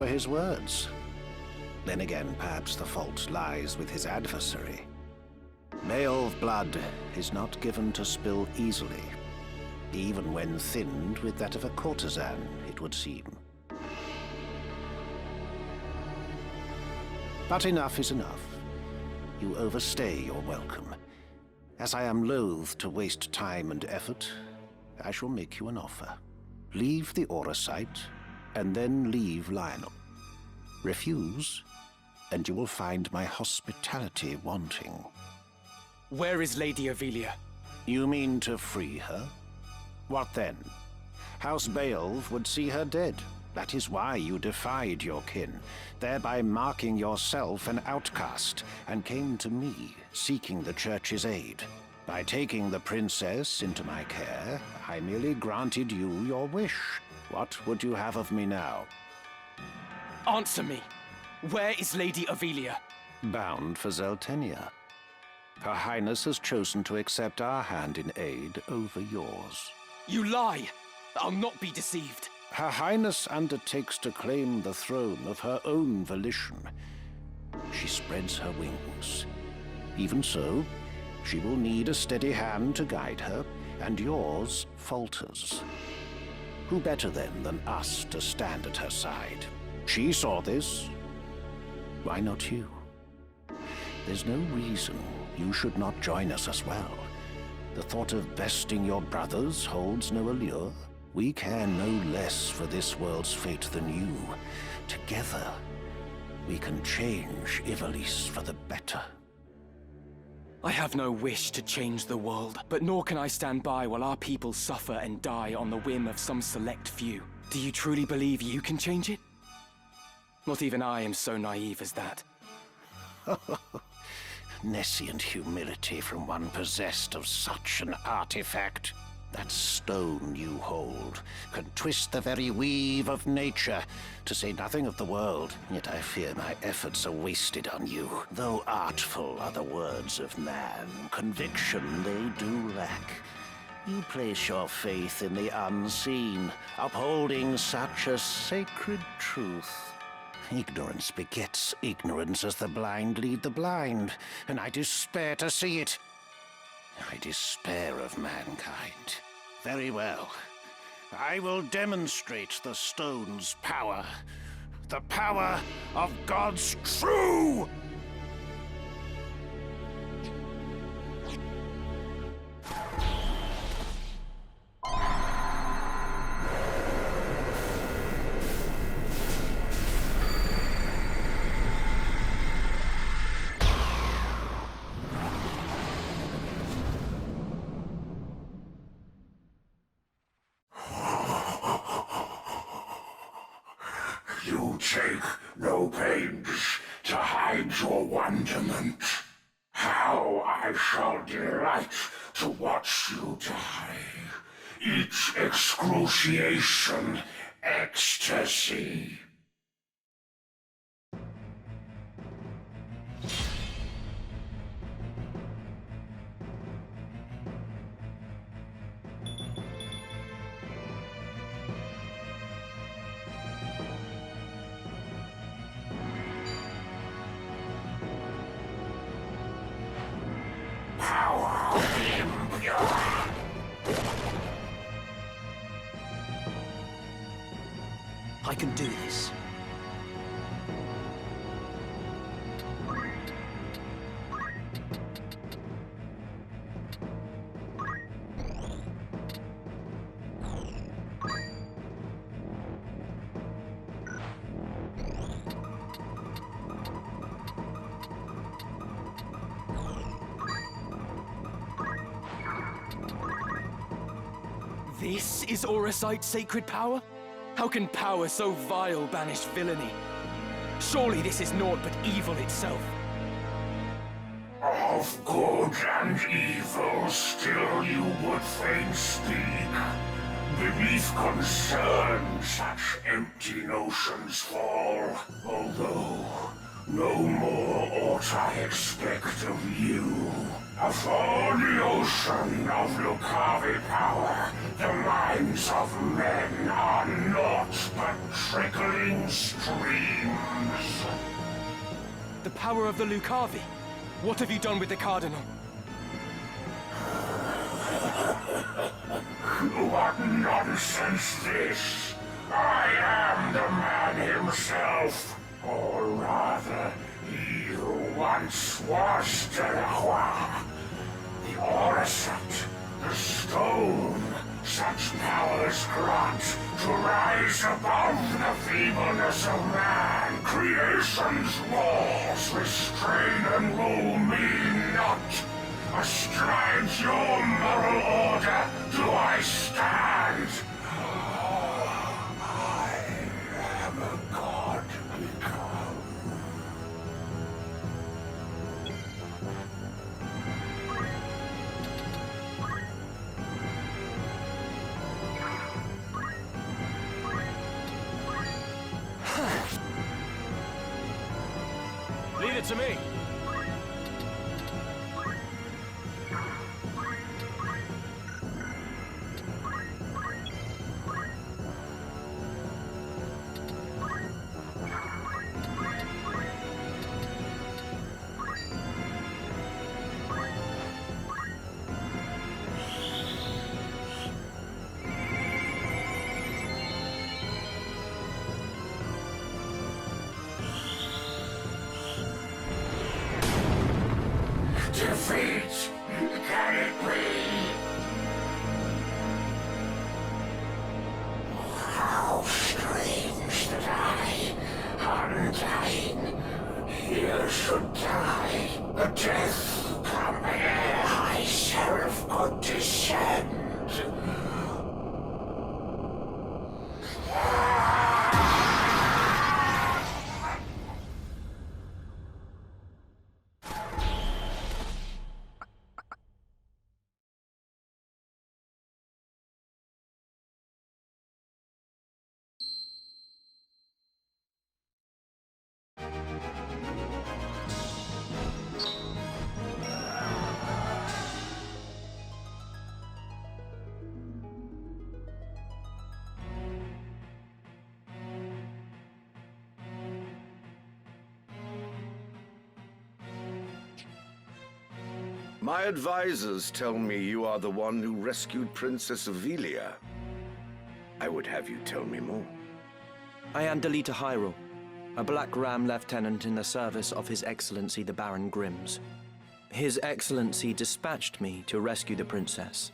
for his words. Then again, perhaps the fault lies with his adversary. Male blood is not given to spill easily, even when thinned with that of a courtesan, it would seem. But enough is enough. You overstay your welcome. As I am loath to waste time and effort, I shall make you an offer. Leave the Aura site, and then leave Lionel. Refuse, and you will find my hospitality wanting. Where is Lady Avelia? You mean to free her? What then? House Beowulf would see her dead. That is why you defied your kin, thereby marking yourself an outcast, and came to me, seeking the Church's aid. By taking the princess into my care, I merely granted you your wish. What would you have of me now? Answer me! Where is Lady Avelia? Bound for Zeltenia. Her Highness has chosen to accept our hand in aid over yours. You lie! I'll not be deceived. Her Highness undertakes to claim the throne of her own volition. She spreads her wings. Even so, she will need a steady hand to guide her, and yours falters. Who better then than us to stand at her side? She saw this. Why not you? There's no reason you should not join us as well. The thought of besting your brothers holds no allure. We care no less for this world's fate than you. Together, we can change Ivalice for the better. I have no wish to change the world, but nor can I stand by while our people suffer and die on the whim of some select few. Do you truly believe you can change it? Not even I am so naive as that. Nescient humility from one possessed of such an artifact. That stone you hold can twist the very weave of nature, to say nothing of the world. Yet I fear my efforts are wasted on you. Though artful are the words of man, conviction they do lack. You place your faith in the unseen, upholding such a sacred truth. Ignorance begets ignorance as the blind lead the blind, and I despair to see it. I despair of mankind. Very well. I will demonstrate the stone's power. The power of God's true! You take no pains to hide your wonderment. How I shall delight to watch you die. Each excruciation, ecstasy. I can do this. This is Auracite's sacred power? How can power so vile banish villainy? Surely this is naught but evil itself. Of good and evil still you would fain speak. Beneath concern such empty notions fall. Although no more ought I expect of you. For the ocean of Lucavi power, the minds of men are naught but trickling streams. The power of the Lucavi. What have you done with the Cardinal? What nonsense this! I am the man himself, or rather, he who once was Delacroix. The Orasat, the stone, such powers grant to rise above the feebleness of man. Creation's laws restrain and rule me not. Astride your moral order do I stand. I am a god become. Leave it to me. Defeat! Can it be? How strange that I, undying, here should die. A death come ere I seraph could descend. My advisors tell me you are the one who rescued Princess Avelia. I would have you tell me more. I am Delacroix, a Black Ram lieutenant in the service of His Excellency the Baron Grimms. His Excellency dispatched me to rescue the princess,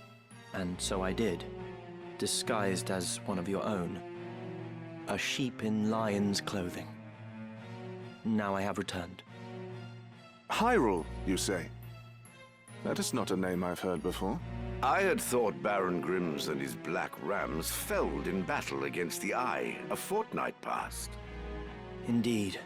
and so I did, disguised as one of your own. A sheep in lion's clothing. Now I have returned. Hyrule, you say? That is not a name I've heard before. I had thought Baron Grimms and his Black Rams felled in battle against the Eye a fortnight past. Indeed.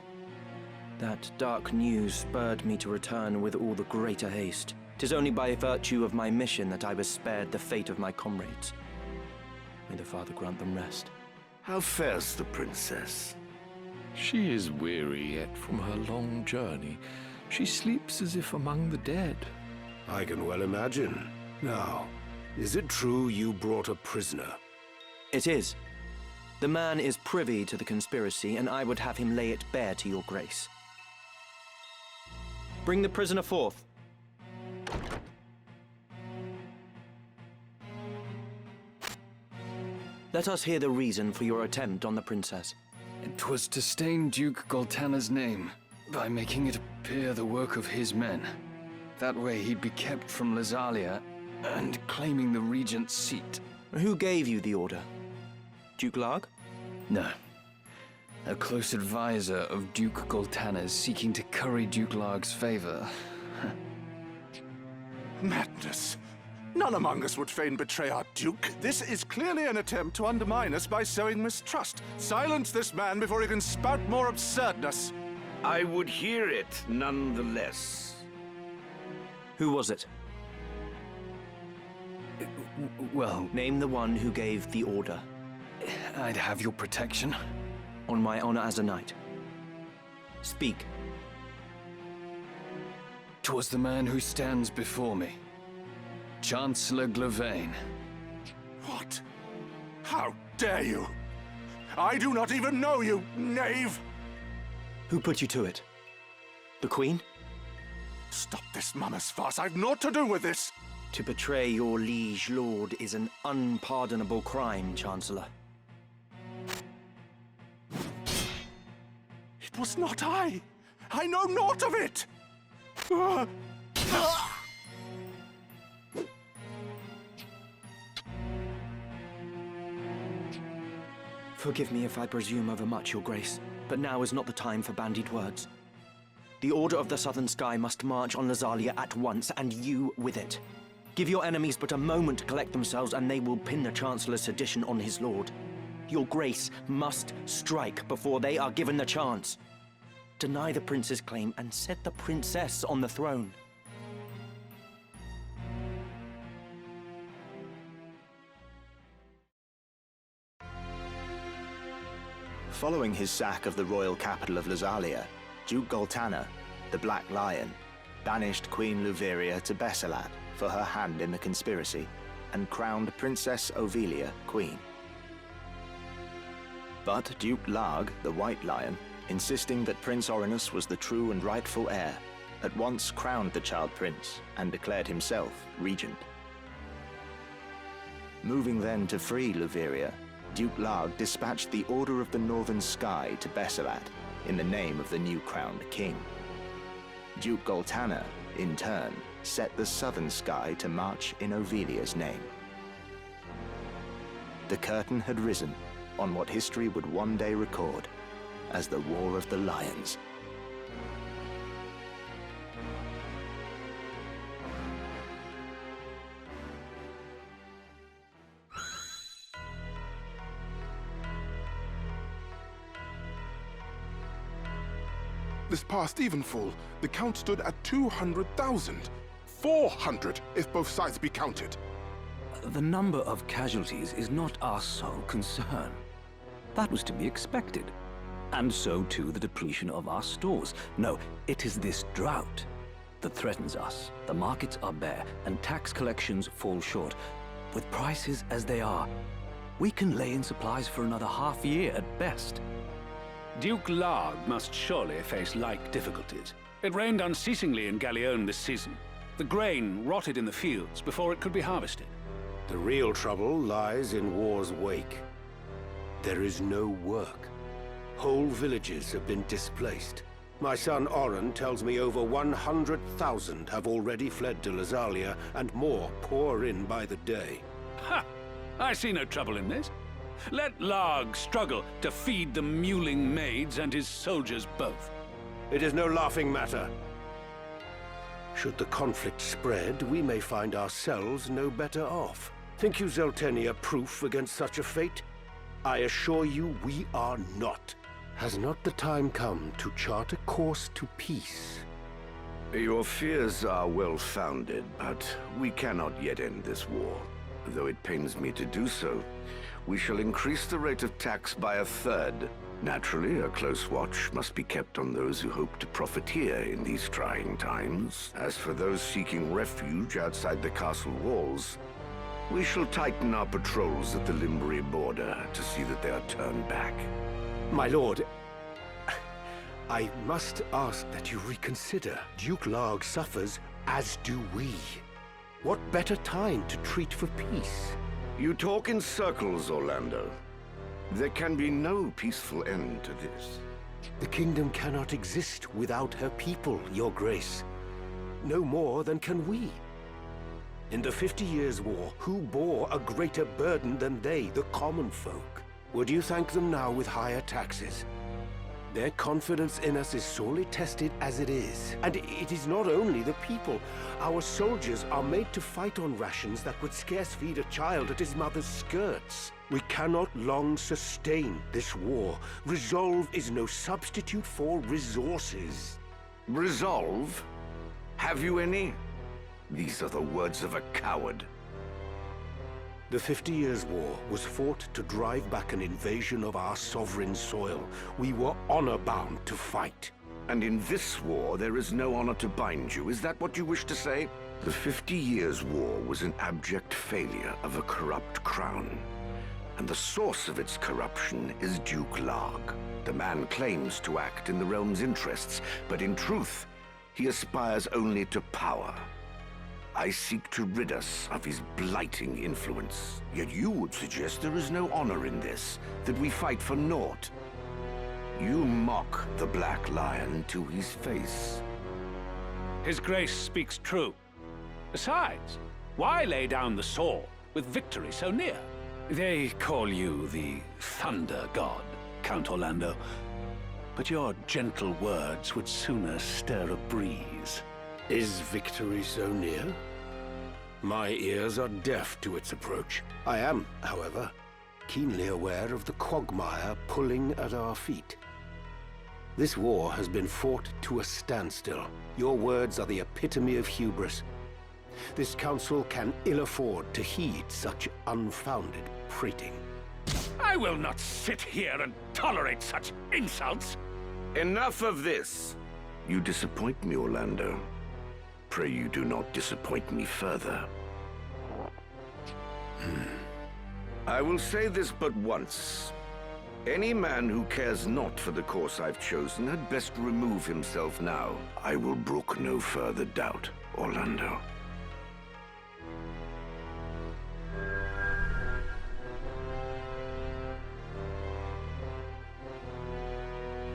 That dark news spurred me to return with all the greater haste. 'Tis only by virtue of my mission that I was spared the fate of my comrades. May the Father grant them rest. How fares the princess? She is weary yet from her long journey. She sleeps as if among the dead. I can well imagine. Now, is it true you brought a prisoner? It is. The man is privy to the conspiracy, and I would have him lay it bare to your grace. Bring the prisoner forth. Let us hear the reason for your attempt on the princess. It was to stain Duke Goltana's name by making it appear the work of his men. That way he'd be kept from Lazalia and claiming the regent's seat. Who gave you the order? Duke Larg? No. A close advisor of Duke Goltana's seeking to curry Duke Larg's favor. Madness. None among us would fain betray our Duke. This is clearly an attempt to undermine us by sowing mistrust. Silence this man before he can spout more absurdness. I would hear it nonetheless. Who was it? Well, Name the one who gave the order. I'd have your protection. On my honor as a knight. Speak. 'Twas the man who stands before me. Chancellor Glavain. What? How dare you? I do not even know you, knave! Who put you to it? The Queen? Stop this mama's farce. I've naught to do with this. To betray your liege lord is an unpardonable crime, Chancellor. It was not I. I know naught of it. Forgive me if I presume overmuch, Your Grace, but now is not the time for bandied words. The Order of the Southern Sky must march on Lazalia at once, and you with it. Give your enemies but a moment to collect themselves, and they will pin the Chancellor's sedition on his lord. Your Grace must strike before they are given the chance. Deny the prince's claim and set the princess on the throne. Following his sack of the royal capital of Lazalia, Duke Goltana, the Black Lion, banished Queen Luveria to Besselat for her hand in the conspiracy, and crowned Princess Ovelia queen. But Duke Larg, the White Lion, insisting that Prince Orinus was the true and rightful heir, at once crowned the child prince and declared himself regent. Moving then to free Luveria, Duke Larg dispatched the Order of the Northern Sky to Besselat in the name of the new crowned king. Duke Goltana, in turn, set the Southern Sky to march in Ovelia's name. The curtain had risen on what history would one day record as the War of the Lions. This past evenfall, the count stood at 200,000. 400 if both sides be counted. The number of casualties is not our sole concern. That was to be expected. And so too the depletion of our stores. No, it is this drought that threatens us. The markets are bare, and tax collections fall short. With prices as they are, we can lay in supplies for another half year at best. Duke Larg must surely face like difficulties. It rained unceasingly in Galleon this season. The grain rotted in the fields before it could be harvested. The real trouble lies in war's wake. There is no work. Whole villages have been displaced. My son Oren tells me over 100,000 have already fled to Lazalia, and more pour in by the day. Ha! I see no trouble in this. Let Larg struggle to feed the mewling maids and his soldiers both. It is no laughing matter. Should the conflict spread, we may find ourselves no better off. Think you Zeltenia proof against such a fate? I assure you we are not. Has not the time come to chart a course to peace? Your fears are well-founded, but we cannot yet end this war. Though it pains me to do so, we shall increase the rate of tax by 1/3. Naturally, a close watch must be kept on those who hope to profiteer in these trying times. As for those seeking refuge outside the castle walls, we shall tighten our patrols at the Limbri border to see that they are turned back. My lord, I must ask that you reconsider. Duke Larg suffers, as do we. What better time to treat for peace? You talk in circles, Orlando. There can be no peaceful end to this. The kingdom cannot exist without her people, Your Grace. No more than can we. In the 50 Years' War, who bore a greater burden than they, the common folk? Would you thank them now with higher taxes? Their confidence in us is sorely tested as it is. And it is not only the people. Our soldiers are made to fight on rations that would scarce feed a child at his mother's skirts. We cannot long sustain this war. Resolve is no substitute for resources. Resolve? Have you any? These are the words of a coward. The 50 Years' War was fought to drive back an invasion of our sovereign soil. We were honor-bound to fight. And in this war, there is no honor to bind you. Is that what you wish to say? The 50 Years' War was an abject failure of a corrupt crown. And the source of its corruption is Duke Larg. The man claims to act in the realm's interests, but in truth, he aspires only to power. I seek to rid us of his blighting influence. Yet you would suggest there is no honor in this, that we fight for naught. You mock the Black Lion to his face. His Grace speaks true. Besides, why lay down the sword with victory so near? They call you the Thunder God, Count Orlando. But your gentle words would sooner stir a breeze. Is victory so near? My ears are deaf to its approach. I am, however, keenly aware of the quagmire pulling at our feet. This war has been fought to a standstill. Your words are the epitome of hubris. This council can ill afford to heed such unfounded prating. I will not sit here and tolerate such insults! Enough of this! You disappoint me, Orlando. Pray you do not disappoint me further. I will say this but once. Any man who cares not for the course I've chosen had best remove himself now. I will brook no further doubt, Orlando.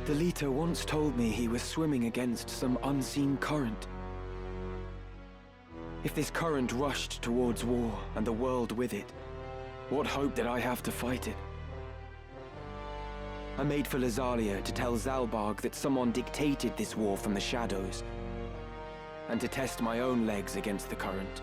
Delita once told me he was swimming against some unseen current. If this current rushed towards war, and the world with it, what hope did I have to fight it? I made for Lazalia to tell Zalbarg that someone dictated this war from the shadows, and to test my own legs against the current.